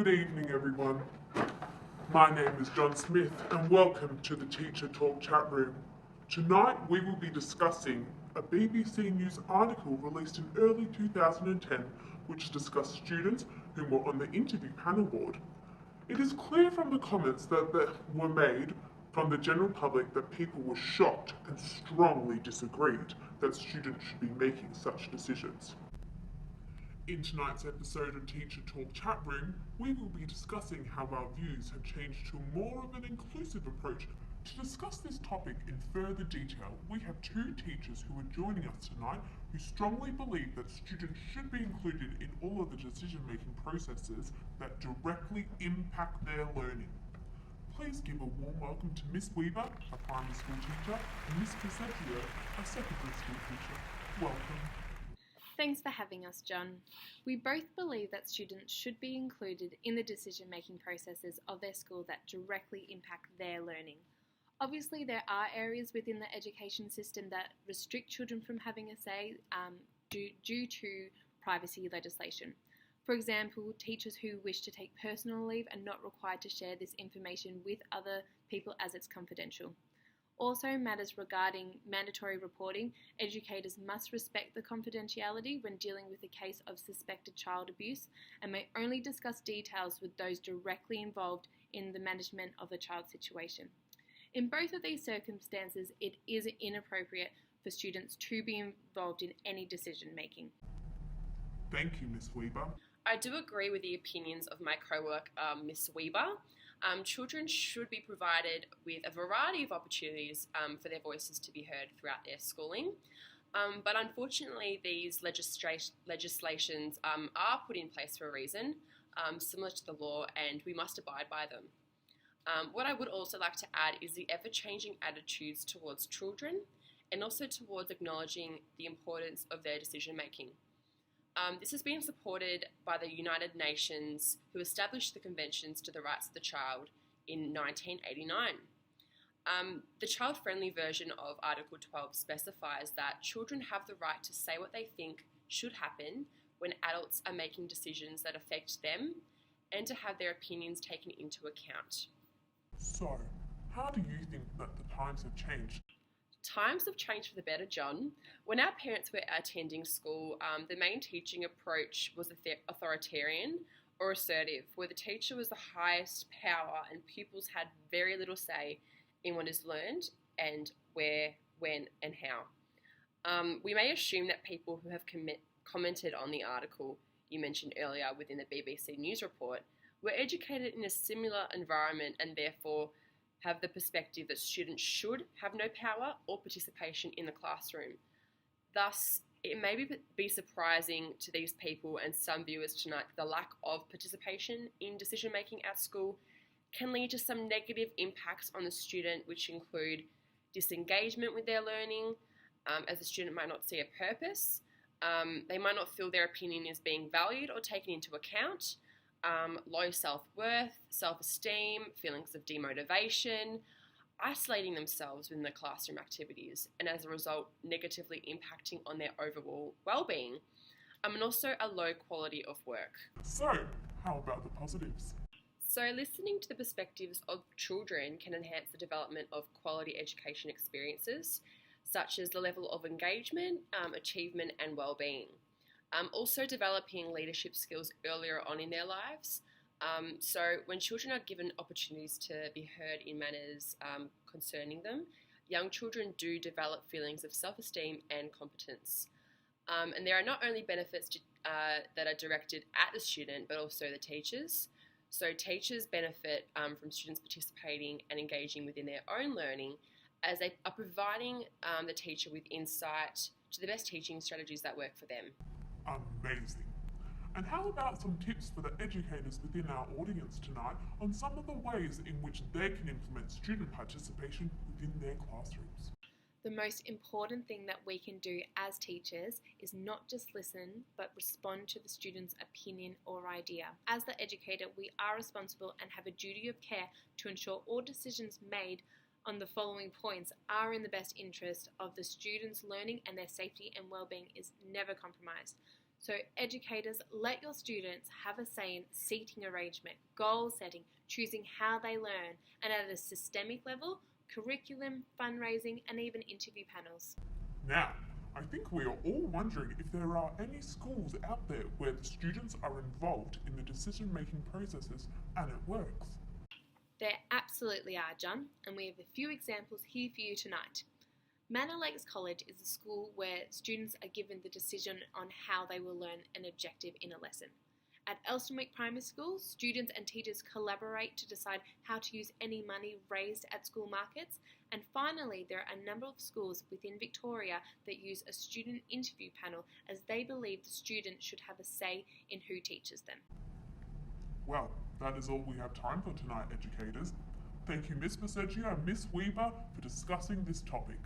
Good evening, everyone. My name is John Smith, and welcome to the Teacher Talk chat room. Tonight, we will be discussing a BBC News article released in early 2010, which discussed students who were on the interview panel board. It is clear from the comments that were made from the general public that people were shocked and strongly disagreed that students should be making such decisions. In tonight's episode of Teacher Talk Chat Room, we will be discussing how our views have changed to more of an inclusive approach. To discuss this topic in further detail, we have two teachers who are joining us tonight who strongly believe that students should be included in all of the decision-making processes that directly impact their learning. Please give a warm welcome to Miss Weaver, a primary school teacher, and Miss Casseggio, a secondary school teacher. Welcome. Thanks for having us, John. We both believe that students should be included in the decision-making processes of their school that directly impact their learning. Obviously, there are areas within the education system that restrict children from having a say due to privacy legislation. For example, teachers who wish to take personal leave are not required to share this information with other people as it's confidential. Also, matters regarding mandatory reporting, educators must respect the confidentiality when dealing with a case of suspected child abuse and may only discuss details with those directly involved in the management of the child's situation. In both of these circumstances, it is inappropriate for students to be involved in any decision making. Thank you, Miss Weaver. I do agree with the opinions of my co-worker, Miss Weaver. Children should be provided with a variety of opportunities for their voices to be heard throughout their schooling. But unfortunately, these legislations are put in place for a reason, similar to the law, and we must abide by them. What I would also like to add is the ever-changing attitudes towards children and also towards acknowledging the importance of their decision-making. This has been supported by the United Nations, who established the Conventions to the Rights of the Child in 1989. The child-friendly version of Article 12 specifies that children have the right to say what they think should happen when adults are making decisions that affect them and to have their opinions taken into account. So, how do you think that the times have changed? Times have changed for the better, John. When our parents were attending school, the main teaching approach was authoritarian or assertive, where the teacher was the highest power and pupils had very little say in what is learned and where, when, and how. We may assume that people who have commented on the article you mentioned earlier within the BBC News report were educated in a similar environment and therefore have the perspective that students should have no power or participation in the classroom. Thus, it may be surprising to these people and some viewers tonight that the lack of participation in decision-making at school can lead to some negative impacts on the student, which include disengagement with their learning, as the student might not see a purpose, they might not feel their opinion is being valued or taken into account, low self-worth, self-esteem, feelings of demotivation, isolating themselves within the classroom activities, and as a result, negatively impacting on their overall well-being, and also a low quality of work. So, how about the positives? So, listening to the perspectives of children can enhance the development of quality education experiences, such as the level of engagement, achievement, and well-being. Also developing leadership skills earlier on in their lives. So when children are given opportunities to be heard in matters concerning them, young children do develop feelings of self-esteem and competence. And there are not only benefits that are directed at the student, but also the teachers. So teachers benefit from students participating and engaging within their own learning as they are providing the teacher with insight to the best teaching strategies that work for them. Amazing. And how about some tips for the educators within our audience tonight on some of the ways in which they can implement student participation within their classrooms? The most important thing that we can do as teachers is not just listen, but respond to the student's opinion or idea. As the educator, we are responsible and have a duty of care to ensure all decisions made on the following points are in the best interest of the students' learning, and their safety and well-being is never compromised. So educators, let your students have a say in seating arrangement, goal setting, choosing how they learn, and at a systemic level, curriculum, fundraising, and even interview panels. Now, I think we are all wondering if there are any schools out there where the students are involved in the decision-making processes and it works. There absolutely are, John, and we have a few examples here for you tonight. Manor Lakes College is a school where students are given the decision on how they will learn an objective in a lesson. At Elstonwick Primary School, students and teachers collaborate to decide how to use any money raised at school markets. And finally, there are a number of schools within Victoria that use a student interview panel as they believe the student should have a say in who teaches them. Well, that is all we have time for tonight, educators. Thank you, Miss Passeggio and Miss Weber, for discussing this topic.